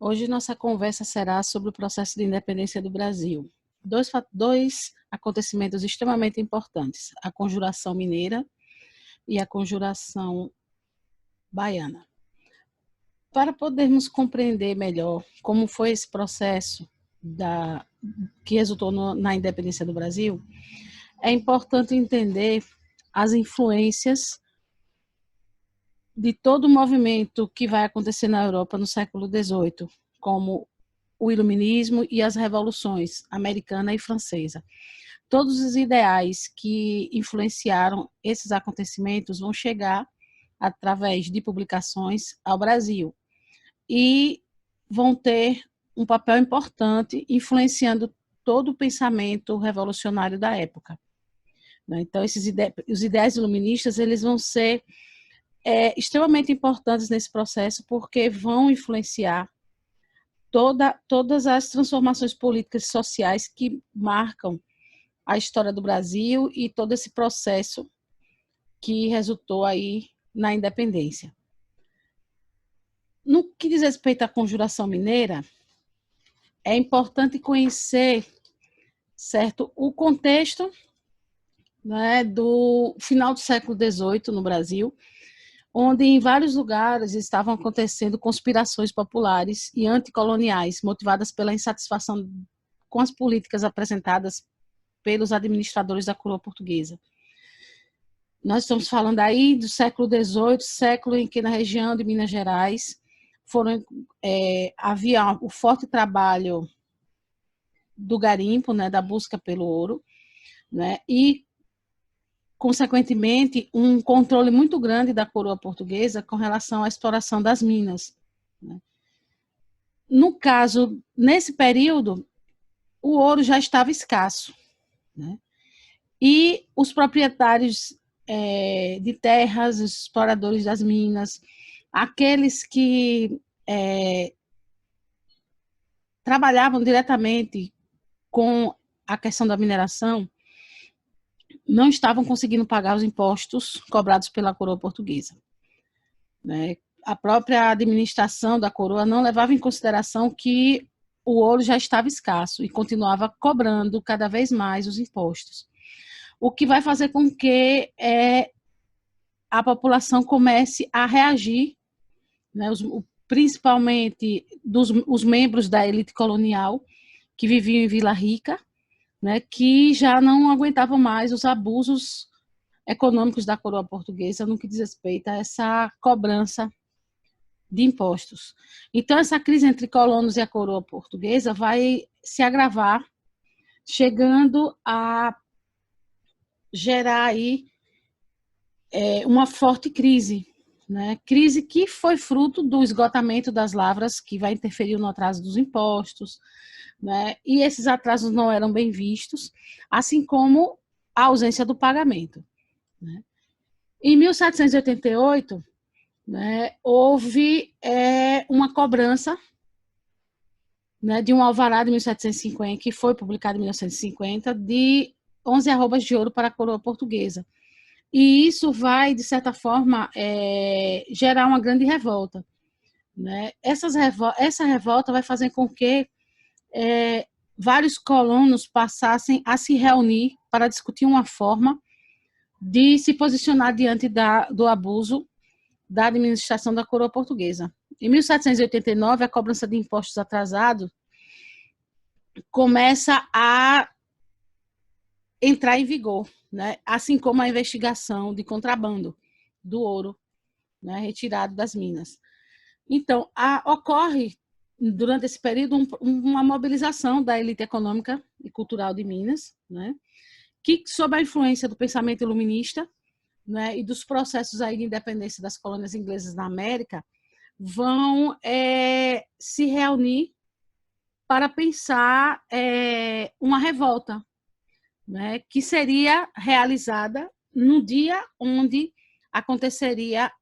Hoje nossa conversa será sobre o processo de independência do Brasil. Dois acontecimentos extremamente importantes, a Conjuração Mineira e a Conjuração Baiana. Para podermos compreender melhor como foi esse processo que resultou na independência do Brasil, é importante entender as influências de todo o movimento que vai acontecer na Europa no século XVIII, como o iluminismo e as revoluções americana e francesa. Todos os ideais que influenciaram esses acontecimentos vão chegar, através de publicações, ao Brasil e vão ter um papel importante influenciando todo o pensamento revolucionário da época. Então, os ideais iluministas eles vão ser extremamente importantes nesse processo porque vão influenciar todas as transformações políticas e sociais que marcam a história do Brasil e todo esse processo que resultou aí na independência. No que diz respeito à Conjuração Mineira, é importante conhecer, certo, o contexto, né, do final do século XVIII no Brasil, onde em vários lugares estavam acontecendo conspirações populares e anticoloniais, motivadas pela insatisfação com as políticas apresentadas pelos administradores da coroa portuguesa. Nós estamos falando aí do século XVIII, século em que na região de Minas Gerais havia o forte trabalho do garimpo, né, da busca pelo ouro, né, e consequentemente, um controle muito grande da coroa portuguesa com relação à exploração das minas. No caso, nesse período, o ouro já estava escasso, né? E os proprietários de terras, os exploradores das minas, aqueles que trabalhavam diretamente com a questão da mineração, não estavam conseguindo pagar os impostos cobrados pela coroa portuguesa. Né? A própria administração da coroa não levava em consideração que o ouro já estava escasso e continuava cobrando cada vez mais os impostos. O que vai fazer com que a população comece a reagir, né? Principalmente os membros da elite colonial que viviam em Vila Rica, né, que já não aguentavam mais os abusos econômicos da coroa portuguesa no que diz respeito a essa cobrança de impostos. Então, essa crise entre colonos e a coroa portuguesa vai se agravar, chegando a gerar aí uma forte crise, né? Crise que foi fruto do esgotamento das lavras, que vai interferir no atraso dos impostos, né? E esses atrasos não eram bem vistos, assim como a ausência do pagamento, né? Em 1788, né, houve uma cobrança, né, de um alvará de 1750, que foi publicado em 1950, de 11 arrobas de ouro para a coroa portuguesa. E isso vai, de certa forma, gerar uma grande revolta, né? Essa revolta vai fazer com que vários colonos passassem a se reunir para discutir uma forma de se posicionar diante do abuso da administração da coroa portuguesa. Em 1789, a cobrança de impostos atrasados começa a entrar em vigor, né? Assim como a investigação de contrabando do ouro, né, retirado das minas. Então, ocorre, durante esse período, uma mobilização da elite econômica e cultural de Minas, né, que, sob a influência do pensamento iluminista, né, e dos processos aí de independência das colônias inglesas na América, vão se reunir para pensar uma revolta, né, que seria realizada no dia onde aconteceria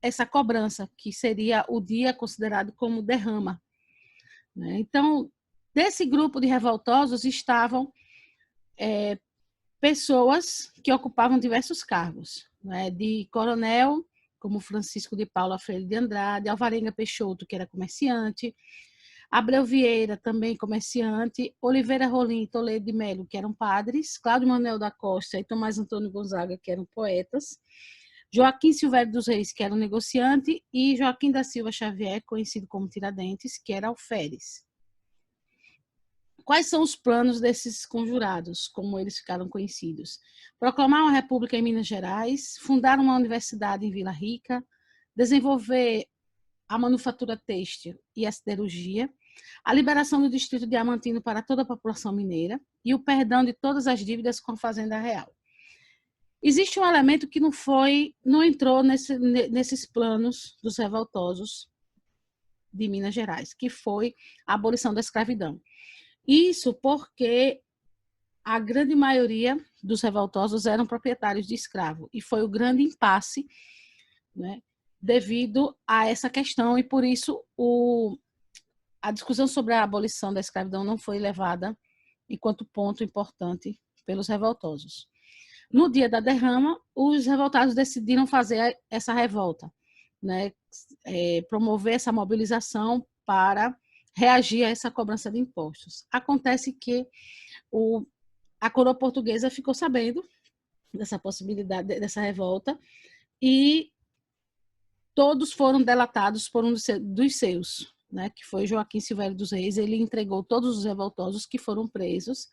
essa cobrança, que seria o dia considerado como derrama. Né? Então, desse grupo de revoltosos estavam pessoas que ocupavam diversos cargos, né? De coronel, como Francisco de Paula Freire de Andrade, Alvarenga Peixoto, que era comerciante, Abreu Vieira, também comerciante, Oliveira Rolim e Toledo de Melo, que eram padres, Cláudio Manuel da Costa e Tomás Antônio Gonzaga, que eram poetas, Joaquim Silvério dos Reis, que era um negociante, e Joaquim da Silva Xavier, conhecido como Tiradentes, que era alferes. Quais são os planos desses conjurados, como eles ficaram conhecidos? Proclamar uma república em Minas Gerais, fundar uma universidade em Vila Rica, desenvolver a manufatura têxtil e a siderurgia, a liberação do distrito diamantino para toda a população mineira e o perdão de todas as dívidas com a Fazenda Real. Existe um elemento que não entrou nesses planos dos revoltosos de Minas Gerais, que foi a abolição da escravidão. Isso porque a grande maioria dos revoltosos eram proprietários de escravo, e foi o grande impasse, né, devido a essa questão, e por isso a discussão sobre a abolição da escravidão não foi levada enquanto ponto importante pelos revoltosos. No dia da derrama, os revoltados decidiram fazer essa revolta, né, promover essa mobilização para reagir a essa cobrança de impostos. Acontece que a coroa portuguesa ficou sabendo dessa possibilidade, dessa revolta, e todos foram delatados por um dos seus, né, que foi Joaquim Silvério dos Reis. Ele entregou todos os revoltosos que foram presos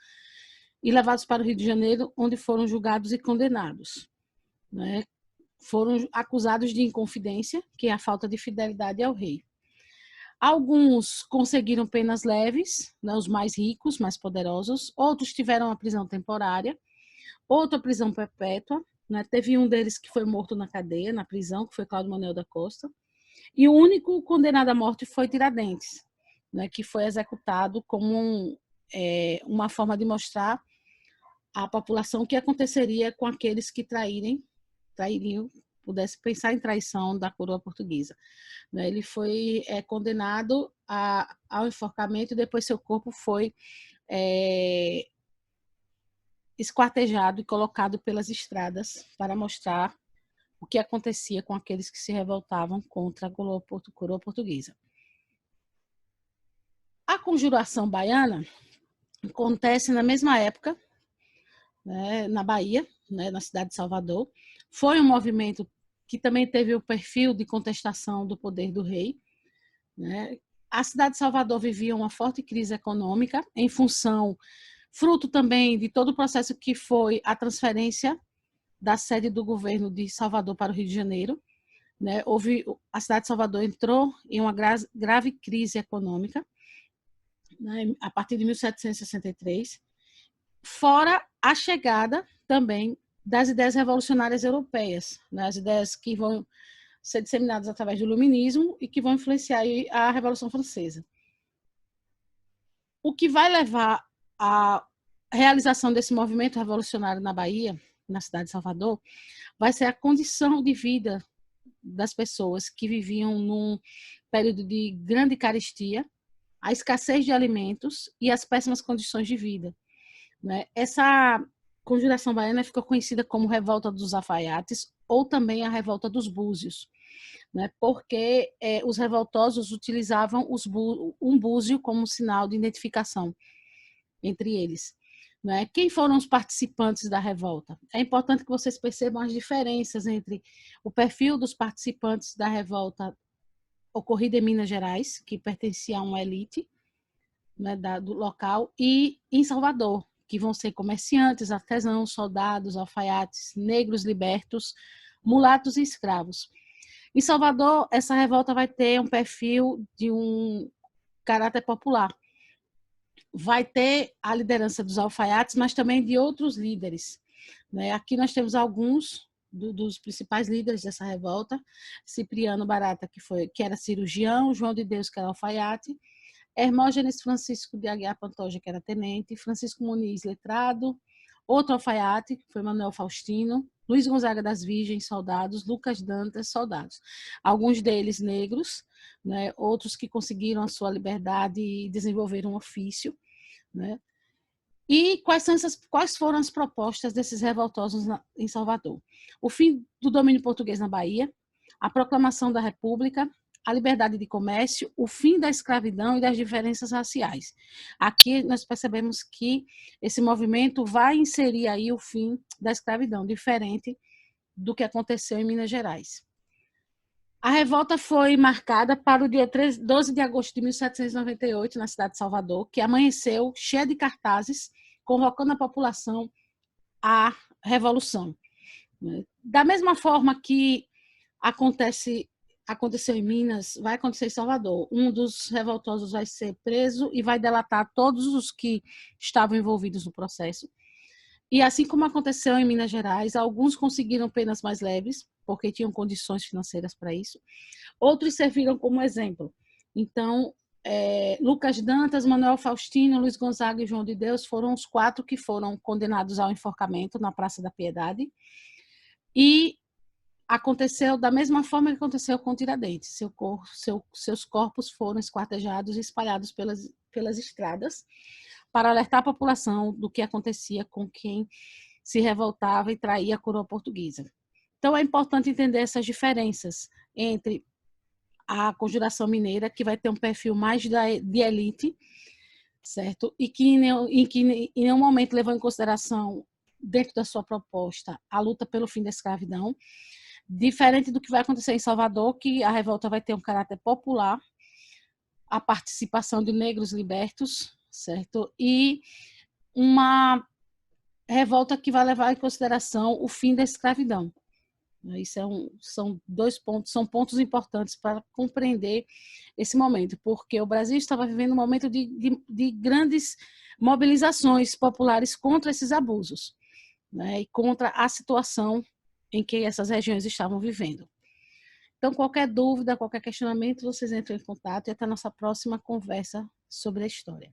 e levados para o Rio de Janeiro, onde foram julgados e condenados, né? Foram acusados de inconfidência, que é a falta de fidelidade ao rei. Alguns conseguiram penas leves, né, os mais ricos, mais poderosos. Outros tiveram a prisão temporária, outra prisão perpétua, né? Teve um deles que foi morto na cadeia, na prisão, que foi Cláudio Manuel da Costa. E o único condenado à morte foi Tiradentes, né, que foi executado como uma forma de mostrar à população o que aconteceria com aqueles que trairiam, pudesse pensar em traição da coroa portuguesa. Ele foi condenado ao enforcamento, e depois seu corpo foi esquartejado e colocado pelas estradas para mostrar o que acontecia com aqueles que se revoltavam contra a coroa portuguesa. A conjuração baiana acontece na mesma época, né, na Bahia, né, na cidade de Salvador. Foi um movimento que também teve o perfil de contestação do poder do rei, né? A cidade de Salvador vivia uma forte crise econômica, em função, fruto também de todo o processo que foi a transferência da sede do governo de Salvador para o Rio de Janeiro, né? A cidade de Salvador entrou em uma grave crise econômica, né, a partir de 1763, fora a chegada também das ideias revolucionárias europeias, né, as ideias que vão ser disseminadas através do iluminismo e que vão influenciar a Revolução Francesa. O que vai levar à realização desse movimento revolucionário na Bahia, na cidade de Salvador, vai ser a condição de vida das pessoas que viviam num período de grande carestia, a escassez de alimentos e as péssimas condições de vida, né? Essa conjuração baiana ficou conhecida como Revolta dos Alfaiates, ou também a Revolta dos Búzios, né? Porque os revoltosos utilizavam um búzio como sinal de identificação entre eles, né? Quem foram os participantes da revolta? É importante que vocês percebam as diferenças entre o perfil dos participantes da revolta ocorrida em Minas Gerais, que pertencia a uma elite, né, do local, e em Salvador, que vão ser comerciantes, artesãos, soldados, alfaiates, negros libertos, mulatos e escravos. Em Salvador, essa revolta vai ter um perfil de um caráter popular. Vai ter a liderança dos alfaiates, mas também de outros líderes, né? Aqui nós temos alguns dos principais líderes dessa revolta: Cipriano Barata, que era cirurgião; João de Deus, que era alfaiate; Hermógenes Francisco de Aguiar Pantoja, que era tenente; Francisco Muniz, letrado; outro alfaiate, que foi Manuel Faustino; Luiz Gonzaga das Virgens, soldados; Lucas Dantas, soldados. Alguns deles negros, né? Outros que conseguiram a sua liberdade e desenvolveram um ofício, né? E quais foram as propostas desses revoltosos em Salvador? O fim do domínio português na Bahia, a proclamação da República, a liberdade de comércio, o fim da escravidão e das diferenças raciais. Aqui nós percebemos que esse movimento vai inserir aí o fim da escravidão, diferente do que aconteceu em Minas Gerais. A revolta foi marcada para o dia 12 de agosto de 1798, na cidade de Salvador, que amanheceu cheia de cartazes, convocando a população à revolução. Da mesma forma que aconteceu em Minas, vai acontecer em Salvador. Um dos revoltosos vai ser preso e vai delatar todos os que estavam envolvidos no processo. E assim como aconteceu em Minas Gerais, alguns conseguiram penas mais leves, porque tinham condições financeiras para isso. Outros serviram como exemplo. Então, Lucas Dantas, Manuel Faustino, Luiz Gonzaga e João de Deus foram os 4 que foram condenados ao enforcamento na Praça da Piedade. E aconteceu da mesma forma que aconteceu com Tiradentes. Seus corpos foram esquartejados e espalhados pelas estradas para alertar a população do que acontecia com quem se revoltava e traía a coroa portuguesa. Então, é importante entender essas diferenças entre a Conjuração Mineira, que vai ter um perfil mais de elite, certo? E que em nenhum momento levou em consideração, dentro da sua proposta, a luta pelo fim da escravidão, diferente do que vai acontecer em Salvador, que a revolta vai ter um caráter popular, a participação de negros libertos, certo? E uma revolta que vai levar em consideração o fim da escravidão. Isso são 2 pontos, são pontos importantes para compreender esse momento, porque o Brasil estava vivendo um momento de grandes mobilizações populares contra esses abusos, né, e contra a situação em que essas regiões estavam vivendo. Então, qualquer dúvida, qualquer questionamento, vocês entram em contato e até a nossa próxima conversa sobre a história.